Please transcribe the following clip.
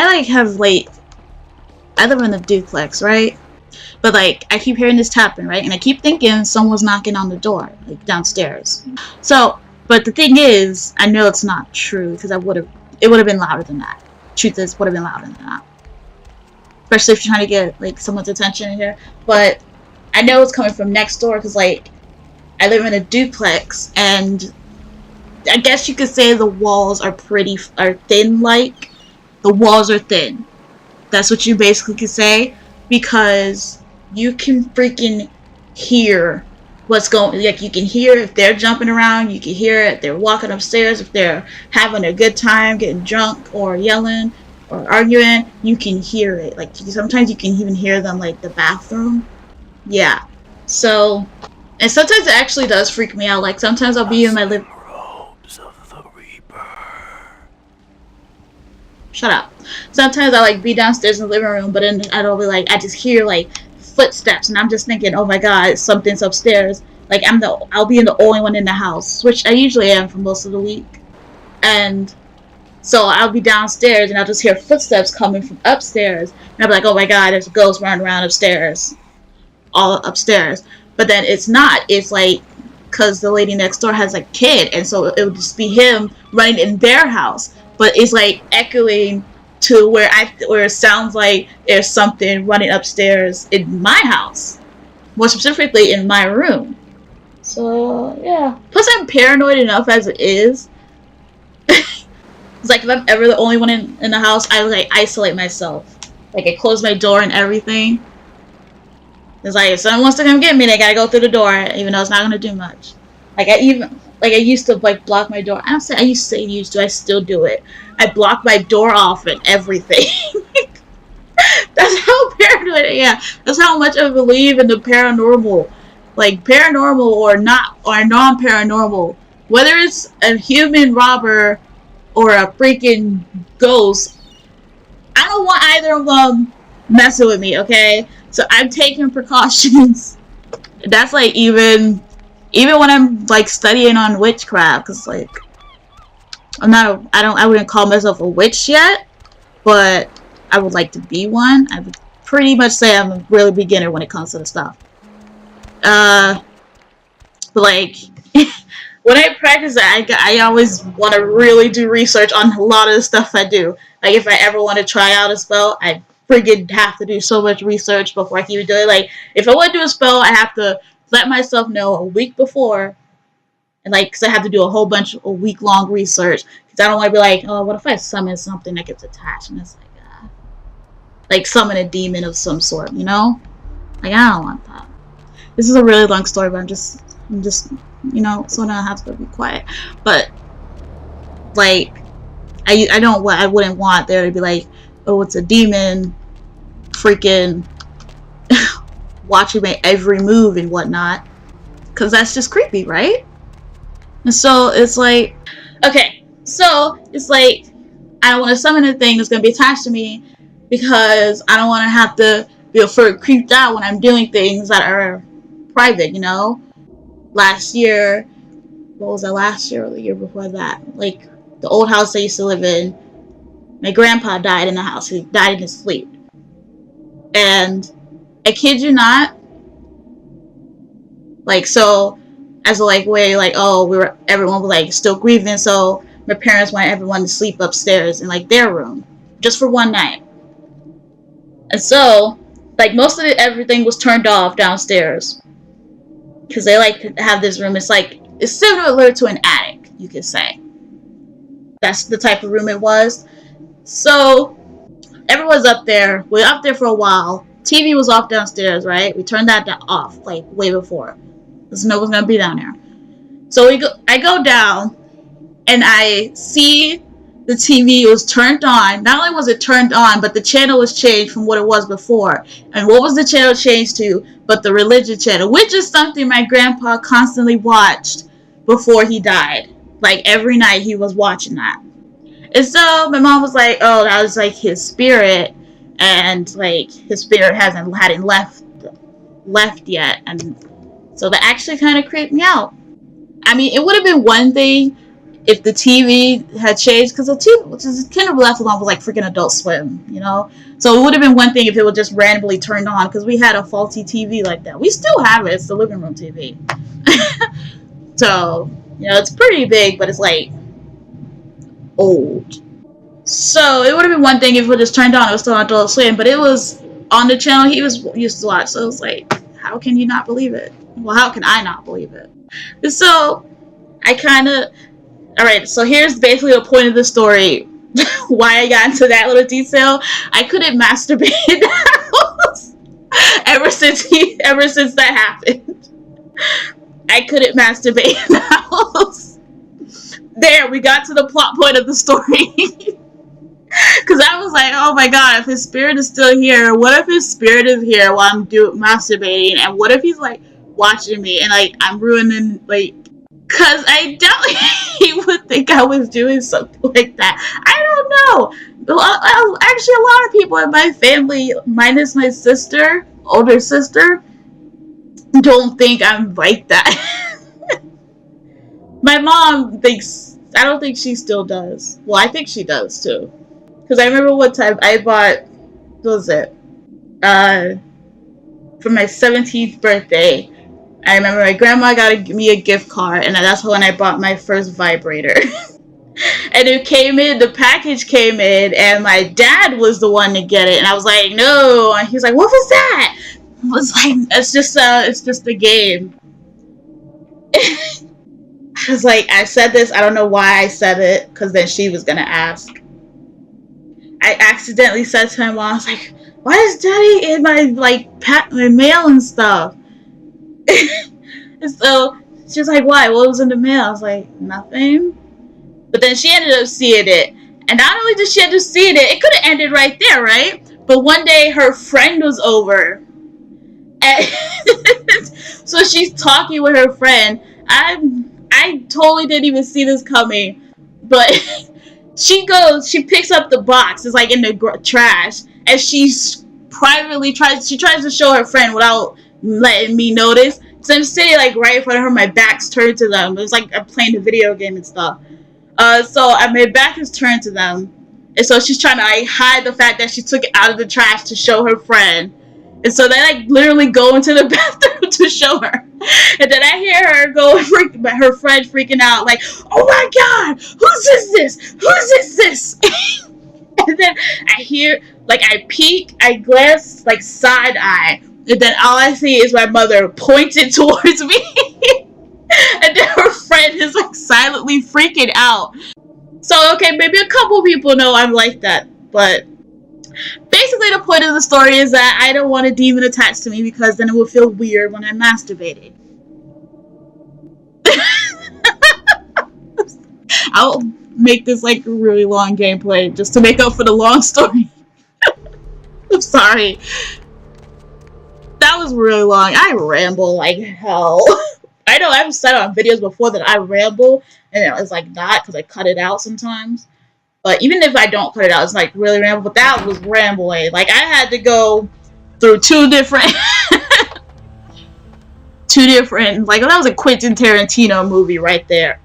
I like have like, I live in a duplex, right? But like I keep hearing this tapping, right? And I keep thinking someone's knocking on the door, like downstairs. So, but the thing is, I know it's not true because it would have been louder than that. Truth is, would have been louder than that. Especially if you're trying to get like someone's attention in here. But I know it's coming from next door because like I live in a duplex, and I guess you could say the walls are thin. Like the walls are thin. That's what you basically could say, because you can freaking hear what's going. Like you can hear if they're jumping around. You can hear it. They're walking upstairs. If they're having a good time, getting drunk or yelling or arguing, you can hear it. Like sometimes you can even hear them like the bathroom. Yeah. So, and sometimes it actually does freak me out. Like sometimes I'll be in my living. Shut up. Sometimes I like be downstairs in the living room, but then I'll be like, I just hear like footsteps, and I'm just thinking, oh my god, something's upstairs. Like I'll be the only one in the house, which I usually am for most of the week. And so I'll be downstairs, and I'll just hear footsteps coming from upstairs, and I'll be like, oh my god, there's a ghost running around upstairs, all upstairs. But then it's not. It's like because the lady next door has a kid, and so it would just be him running in their house. But it's like echoing to where it sounds like there's something running upstairs in my house, more specifically in my room. So yeah. Plus, I'm paranoid enough as it is. It's like if I'm ever the only one in the house, I like isolate myself. Like I close my door and everything. It's like if someone wants to come get me, they gotta go through the door, even though it's not gonna do much. Like I used to like block my door. I still do it. I block my door off and everything. That's how paranoid I am. That's how much I believe in the paranormal. Like paranormal or not, or non-paranormal. Whether it's a human robber or a freaking ghost, I don't want either of them messing with me, okay? So I'm taking precautions. That's like even when I'm like studying on witchcraft, because like I wouldn't call myself a witch yet, but I would like to be one. I would pretty much say I'm a really beginner when it comes to the stuff. But like when I practice it, I always want to really do research on a lot of the stuff I do. Like if I ever want to try out a spell, I friggin' have to do so much research before I can even do it. Like if I want to do a spell, I have to let myself know a week before, and like, cause I have to do a week-long research, cause I don't want to be like, oh, what if I summon something that gets attached, and it's like summon a demon of some sort, you know? Like I don't want that. This is a really long story, but I'm just, you know, so now I have to be quiet. But like, I wouldn't want there to be like, oh, it's a demon, freaking watching my every move and whatnot, because that's just creepy, right? And so it's like, okay, so it's like I don't want to summon a thing that's going to be attached to me, because I don't want to have to feel creeped out when I'm doing things that are private, you know? Last year, what was that, last year or the year before that? Like the old house I used to live in, my grandpa died in the house. He died in his sleep. And I kid you not, like, so as a like way, like, oh, everyone was like still grieving, so my parents wanted everyone to sleep upstairs in like their room just for one night. And so like most of everything was turned off downstairs, because they like to have this room. It's similar to an attic, you could say. That's the type of room it was. So everyone's up there. We're up there for a while. TV was off downstairs, right? We turned that off like way before, because no one's gonna be down there. So I go down, and I see the TV was turned on. Not only was it turned on, but the channel was changed from what it was before. And what was the channel changed to but the religion channel, which is something my grandpa constantly watched before he died. Like every night he was watching that. And so my mom was like, oh, that was like his spirit, and like his spirit hadn't left yet. And so that actually kind of creeped me out. I mean, it would have been one thing if the TV had changed, because the TV, which is kind of left alone, was like freaking Adult Swim, you know. So it would have been one thing if it would just randomly turned on, because we had a faulty TV like that. We still have it. It's the living room TV. So you know, it's pretty big, but it's like old. So it would have been one thing if it would just turned on. It was still on Adult Swim, but it was on the channel he was used to watch. So it was like, how can you not believe it? Well, how can I not believe it? So I kind of, all right. So here's basically the point of the story. Why I got into that little detail. I couldn't masturbate in the house ever since that happened. I couldn't masturbate in the house. There, we got to the plot point of the story. Because I was like, oh my god, if his spirit is still here, what if his spirit is here while I'm masturbating? And what if he's like watching me and like I'm ruining, like, because I doubt he would think I was doing something like that. I don't know. Actually, a lot of people in my family, minus my sister, older sister, don't think I'm like that. My mom thinks, I don't think she still does. Well, I think she does too. Because I remember one time I bought, what was it? For my 17th birthday, I remember my grandma got me a gift card, and that's when I bought my first vibrator. And it came in, the package came in, and my dad was the one to get it, and I was like, no. And he's like, what was that? I was like, it's just a game. I was like, I said this, I don't know why I said it, because then she was gonna ask. I accidentally said to my mom, I was like, why is daddy in my, like, my mail and stuff? And so she was like, why? What was in the mail? I was like, nothing. But then she ended up seeing it. And not only did she end up seeing it, it could have ended right there, right? But one day her friend was over. And so she's talking with her friend. I totally didn't even see this coming. But she picks up the box. It's like in the trash. And she's privately tries to show her friend without letting me notice. So I'm sitting like right in front of her, my back's turned to them. It was like I'm playing the video game and stuff. So my back is turned to them. And so she's trying to like hide the fact that she took it out of the trash to show her friend. And so they like literally go into the bathroom to show her. And then I hear her go, her friend freaking out like, oh my god, whose is this? Whose is this? And then I hear, like I peek, I glance like side eye. And then all I see is my mother pointed towards me. And then her friend is like silently freaking out. So, okay, maybe a couple people know I'm like that. But basically the point of the story is that I don't want a demon attached to me because then it will feel weird when I'm masturbating. I'll make this like a really long gameplay just to make up for the long story. I'm sorry. That was really long. I ramble like hell. I know I've said on videos before that I ramble, and it's like not because I cut it out sometimes. But even if I don't cut it out, it's like really ramble. But that was rambling. Like I had to go through two different, like that was a Quentin Tarantino movie right there.